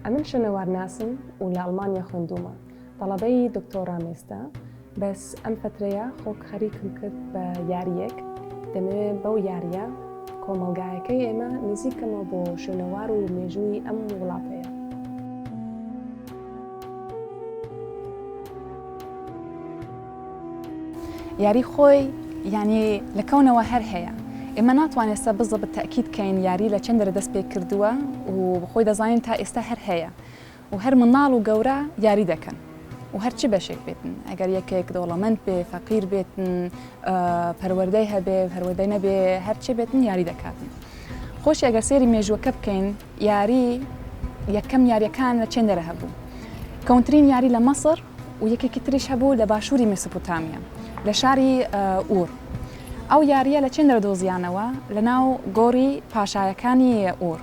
ئەمن شوێنەوار ناسم و لە ئەڵمانیا خوێندومە تەڵەبەی دکتۆرا مێستا بەس ئەم فترەیە خۆک خەریکم کرد بە یاریەک دەمەوێت بەو یاریە کۆمەلگایەکەی ئێمە نزیکەمە بۆ شوێنەوار و مێژووی ئەم وڵاتەیە. یاری خۆی یعنی لە کەونەوە هەر هەیە. ئێمە ناتوانێت ئێستا بزە بە تەکید کەین یاری لە چەندە دەست پێ کردووە و بەخۆی دەزانین تا ئێستا هەر هەیە و هەر منداڵ و گەورە یاری دەکەن و هەرچی بەشێک بێتن ئەگەر یەکێک دەوڵەمەند بێ فەقیر بێتن پەروەردەی هەبێ پەروەردەی نەبێ هەرچی بێتن یاری دەکاتن. خۆشی ئەگەر سێری مێژووەکە بکەین یاری یەکەم یاریەکان لە چێندەرە هەبوو. کەونترین یاری لە مەسر و یەکێکی تریش هەبوو لە باشووری مێسۆپۆتامیا لە شاری ئور. ئەو یاریە لە چێندەرە دۆزیانەوە لە ناو گۆڕی پاشایەکانی ئور.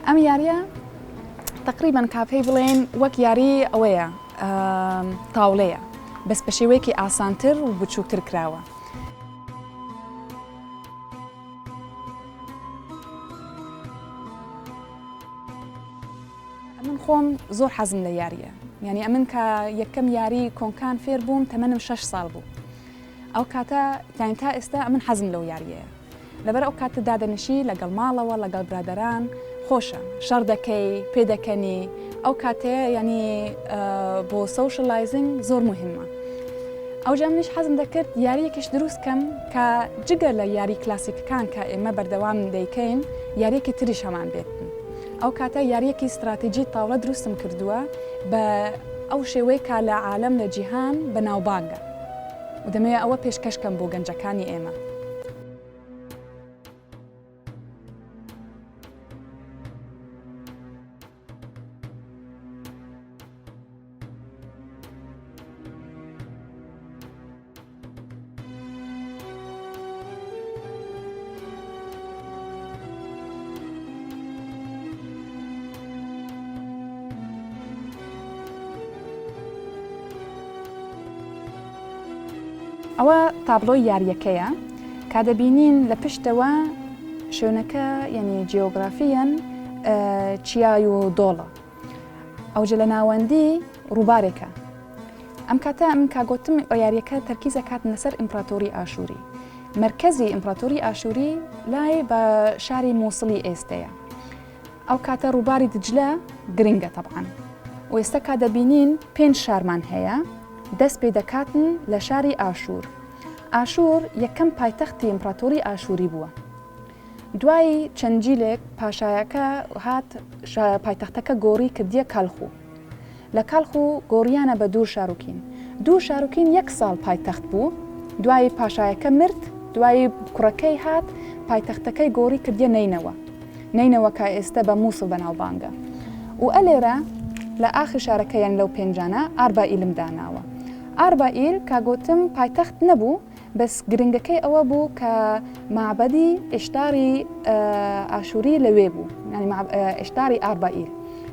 ئەم یاریە تقریباً کافەی بڵێن وەک یاری ئەوەیە تاوڵەیە بەس بە شێوەیەکی ئاسانتر و بچووکتر کراوە. من خۆم زۆر حەزم لە یاریە، یعنی ئەمن کە یەکەم یاری کۆنکان فێر بووم تەمەنم 6 ساڵ بوو. ئەو کاتە یعنی تا ئێستا من حەزم لەو یاریەیە. لەبەر ئەو کاتە دادەنشی لەگەڵ ماڵەوە لەگەڵ برادەران خۆشە شەڕ دەکەی پێ دەکەنی ئەو کاتەیە ینی بۆ سۆشەلایزینگ زۆر مهمە. ئەوجا منیش حەزم دەکرد یاریەکیش دروست کەم کە جگە لە یاری کلاسیکەکان کە ئێمە بەردەوام دەیکەین یاریەکی تریش هەمان بێتن. ئەو کاتە یاریەکی استراتیجی تاوڵە دروستم کردووە بە ئەو شێوەیە کە لە عالەم لە جیهان بەناوبانگە و دەمەوێت ئەوە پێشکەشکەم بۆ گەنجەکانی ئێمە. ئەوە تابلۆی یاریەکەیە کە دەبینین لە پشتەوە شوێنەکە یعنی جیۆگرافیەن چیای و دۆڵە. ئەوجە لە ناوەندی ڕووبارێکە. ئەم کاتە من کاگوتم یاریەکە تەرکیزە کاتن لەسەر ئیمپراتۆری ئاشووری. مرکزی ئیمپراتۆری ئاشووری لای بە شاری مووسڵی ئێستەیە. ئەو کاتە ڕووباری دجلە گرنگە تەبعاً. و ئێستا کا دەبینین 5 شارمان هەیە دەست پێ دەکاتن لە شاری ئاشوور. ئاشوور یەکەم پایتەختی ئیمپراتۆری ئاشووری بووە. دوایی چەند جیلێک پاشایەکە هات پایتەختەکە گۆڕی کردیە کالخو. لە کالخو گۆڕیانە بە دوور شاروکین. دوور شاروکین 1 ساڵ پایتەخت بوو، دوایی پاشایەکە مرد، دوایی کوڕەکەی هات پایتەختەکەی گۆڕی کردیە نینەوە. نینەوە کە ئێستا بە مووسڵ بەناوبانگە. و ئەلێرە لە ئاخر شارەکەیان لەو پێنجانە ئاربائیلم داناوە. ئاربائیل کاگوتم پایتەخت نەبوو بەس گرنگەکەی ئەوە بوو کە معبەدی ئێشتاری ئاشووری لەوێ بوو، یعنی ئێشتاری ئاربائیل.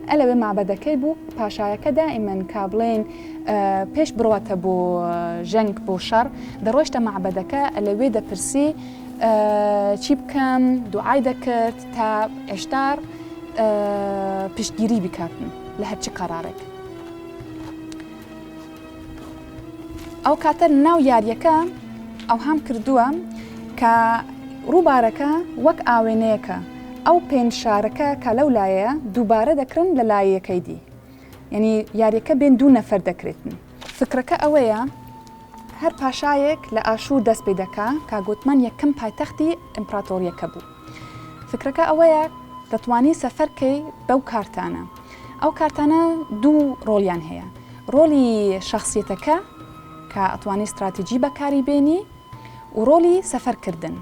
ئەلەوێ معبەدەکەی بوو پاشایەکە دائیمەن کا بڵێن پێش بڕواتە بۆ ژەنگ بۆ شەڕ دەڕۆیشتە معبەدەکە ئەلەوێ دەپرسی چی بکەم دوعای دەکرد تا ئێشتار پشتگیری بکاتن لە هەرچی قەرارێک. ئەو کاتە ناو یاریەکە ئەو هەم کردووە کە ڕووبارەکە وەک ئاوێنەیەکە ئەو 5 شارەکە کە لەو لایەیە دووبارە دەکرن لە لایەکەی دی. یعنی یاریەکە بێن 2 نەفەر دەکرێتن. فکرەکە ئەوەیە هەر پاشایەک لە ئاشوور دەست پێ دەکا کە گوتمان یەکەم پایتەختی ئیمپراتۆریەکە بوو. فکرەکە ئەوەیە دەتوانی سەفەرکەی بەو کارتانە. ئەو کارتانە 2 ڕۆلیان هەیە. ڕۆلی شخصیەتەکە کە ئەتوانی استراتیجی بەکاری بێنی و ڕۆلی سەفەرکردن.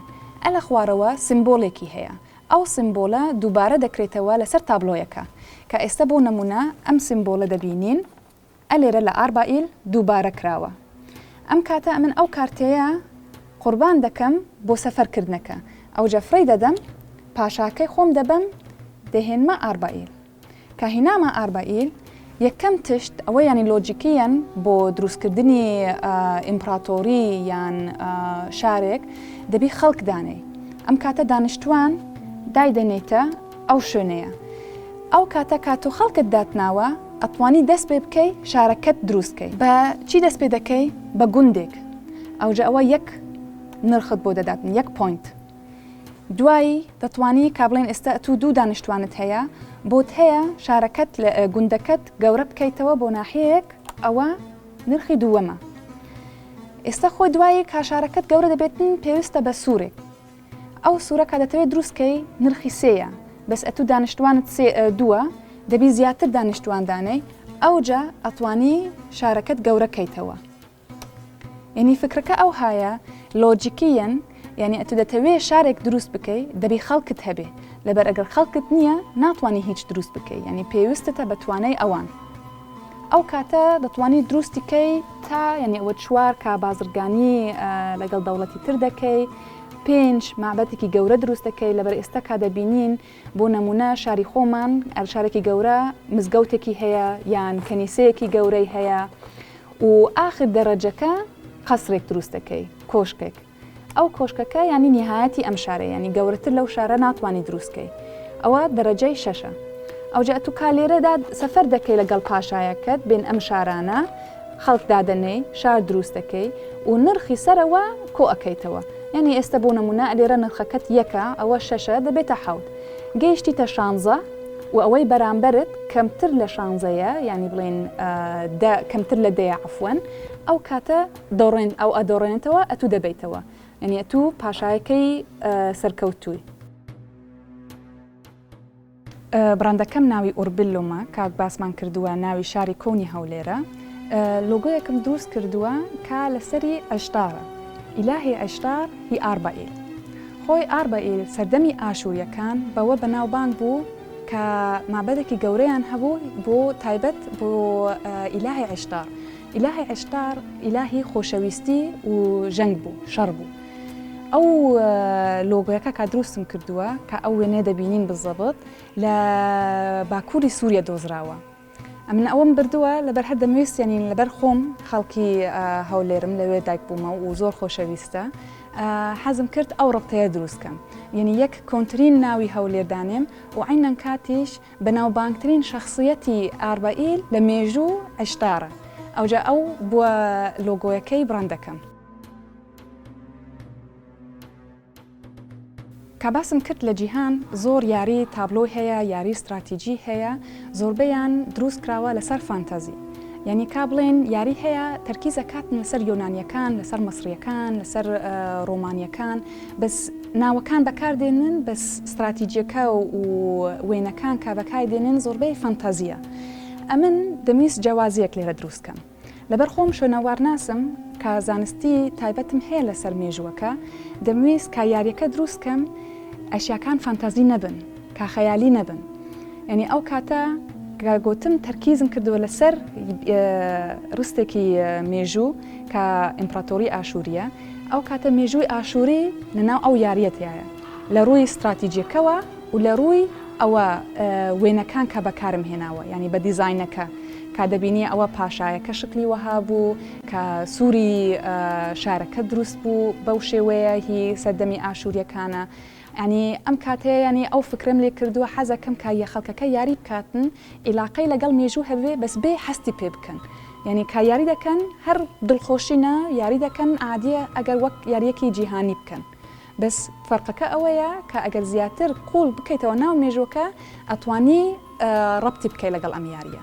ئەلە خوارەوە سمبۆلێکی هەیە. ئەو سمبۆلە دووبارە دەکرێتەوە لەسەر تابلۆیەکە کە ئێستا بۆ نمونە ئەم سمبۆلە دەبینین ئەلێرە لە ئاربائیل دووبارە کراوە. ئەم کاتە من ئەو کارتەیە قوربان دەکەم بۆ سەفەرکردنەکە. ئەو جەفرەی دەدەم پاشاکەی خۆم دەبەم دەهێنمە ئاربائیل. کە هینامە ئاربائیل یەکەم تشت ئەوە ینی لۆجیکیەن بۆ دروستکردنی ئیمپراتۆری یان شارێک دەبی خەڵک دانەی. ئەم کاتە دانیشتوان دایدەنێتە ئەو شوێنەیە. ئەو کاتە کاتۆ خەڵکت داتناوە ئەتوانی دەست پێ بکەی شارەکەت دروستکەی بە چی دەست پێ دەکەی بە گوندێک ئەوجا ئەوە یەک نرخت بۆ دەداتن یەک پوینت دوایی دەتوانی کابڵێن ئێستا تو دوو دانیشتوانت هەیە بۆت هەیە شارەکەت لە گوندەکەت گەورە بکەیتەوە بۆ ناحەیەک ئەوە نرخی دووەمە ئێستا خۆی دوایی کاشارەکەت گەورە دەبێتن پێویستە بە سوورێک ئەو سوورەکە دەتەوێت دروستکەی نرخی سێیە بەس ئەتو دانیشتوانت دووە دەبی زیاتر دانیشتواندانەی ئەوجا ئەتوانی شارەکەت گەورەکەیتەوە یعنی فکرەکە ئەو هایە لۆجیکیەن یعنی ئەتو دەتەوێت شارێک دروست بکەی دەبی خەڵکت هەبێ لەبەر ئەگەر خەڵکت نییە ناتوانانی هیچ دروست بکەی یعنی پێویستتە بە توانای ئەوان ئەو کاتە دەتوانی دروستیکەی تا یعنی ئەوە چوار کا بازرگانی لەگەڵ دەوڵەتی تر دەکەی 5 معبەتێکی گەورە دروست دەکەی لەبەر ئێستا کا دەبینین بۆ نمونە شاری خۆمان شارێکی گەورە مزگەوتێکی هەیە یان کەنیسەیەکی گەورەی هەیە و ئاخر دەرەجەکە قەسرێک دروست دەکەی کۆشکێک ئەو کۆشکەکە ینی نهایەتی ئەم شارەیە ینی گەورەتر لەو شارە ناتوانانی دروستکەی ئەوە دەرەجەی 6 ئەوجا تو کالێرەدا سەفەر دەکەی لەگەڵ پاشایەکەت بین ئەم شارانە خەڵک دادەنەی شار دروست دەکەی و نرخی سەرەوە کۆ ئەەکەیتەوە یعنی ئێستا بۆ نمونە لێرە نرخەکەت یەکە ئەوە 6 دەبێتە 7 گەیشتیتە 16 و ئەوەی بەرامبەرت کەمتر لە 16ەیە ینی بڵێن کەمتر لە دەیە عفوەن ئەو کاتە دەڕێن ئەو ئەدۆڕێنێتەوە ئەتو دەبیتەوە یعنی ئەتو پاشایەکەی سەرکەوتووی براندەکەم ناوی ئوربیلۆمە کاک باسمان کردووە ناوی شاری کۆنی هەولێرە لۆگۆیەکم دروست کردووە کا لەسەری ئەشتارە ئیلاهی ئەشتار هی ئاربائیل خۆی ئاربائیل سەردەمی ئاشووریەکان بەوە بەناوبانگ بوو کە مابەدێکی گەورەیان هەبوو بۆ تایبەت بۆ ئیلاهی ئەشتار ئیلاهی ئەشتار ئیلاهی خۆشەویستی و ژەنگ بوو شەڕ بوو ئەو لۆگۆیەکە کا دروستم کردووە کە ئەو وێنێ دەبینین بزەبت لە باکووری سووریا دۆزراوە ئەمن ئەوەم بردووە لەبەر هەر دەمویست ینی لەبەر خۆم خەڵکی هەولێرم لەوێ دایک بوومە و زۆر خۆشەویستە حەزم کرد ئەو ڕەبتەیە دروستکەم یعنی یەک کۆنترین ناوی هەولێردانێم و عینەن کاتیش بەناوبانگترین شخصیەتی ئاربائیل لە مێژوو ئەشتارە ئەوجا ئەو بووە لۆگۆیەکەی براندەکەم کە باسم کرد لە جیهان زۆر یاری تابلۆ هەیە یاری استراتیجی هەیە زۆربەیان دروست کراوە لەسەر فانتازی یعنی کا بڵێن یاری هەیە تەرکیزە کاتن لەسەر یۆنانیەکان لەسەر مەسریەکان لەسەر ڕۆمانیەکان بەس ناوەکان بەکاردێنن بەس استراتیجیەکە و وێنەکان کا بەکاردێنن زۆربەی فانتازیە ئەمن دەمیست جیاوازیەک لێرە دروستکەم لەبەر خۆم شوێنەوار ناسم کە زانستی تایبەتم هەیە لەسەر مێژووەکە دەمویست کە یاریەکە دروستکەم ئەشیاکان فانتازی نەبن کە خەیالی نەبن یعنی ئەو کاتە گوتم تەرکیزم کردووە لەسەر ڕستێکی مێژوو کە ئیمپراتۆری ئاشووریە ئەو کاتە مێژووی ئاشووری لەناو ئەو یاریەتیایە لە ڕووی استراتیجیەکەوە و لە ڕووی ئەوە وێنەکان کە بەکارم هێناوە ینی بە دیزاینەکە کا دەبینی ئەوە پاشایەکە شکلی وەها بوو کە سووری شارەکە دروست بوو بەو شێوەیە هی سەردەمی ئاشووریەکانە ینی ئەم کاتەیە ینی ئەو فکرم لێ کردووە حەزەکەم کە خەڵکەکە یاری بکاتن عیلاقەی لەگەڵ مێژوو هەبێ بەس بێ هەستی پێ بکەن یعنی کا یاری دەکەن هەر دڵخۆشینە یاری دەکەن عادیە ئەگەر وەک یاریەکی جیهانی بکەن بەس فەرقەکە ئەوەیە کە ئەگەر زیاتر قوڵ بکەیتەوە ناو مێژووەکە ئەتوانی ڕەبتی بکەی لەگەڵ ئەم یاریە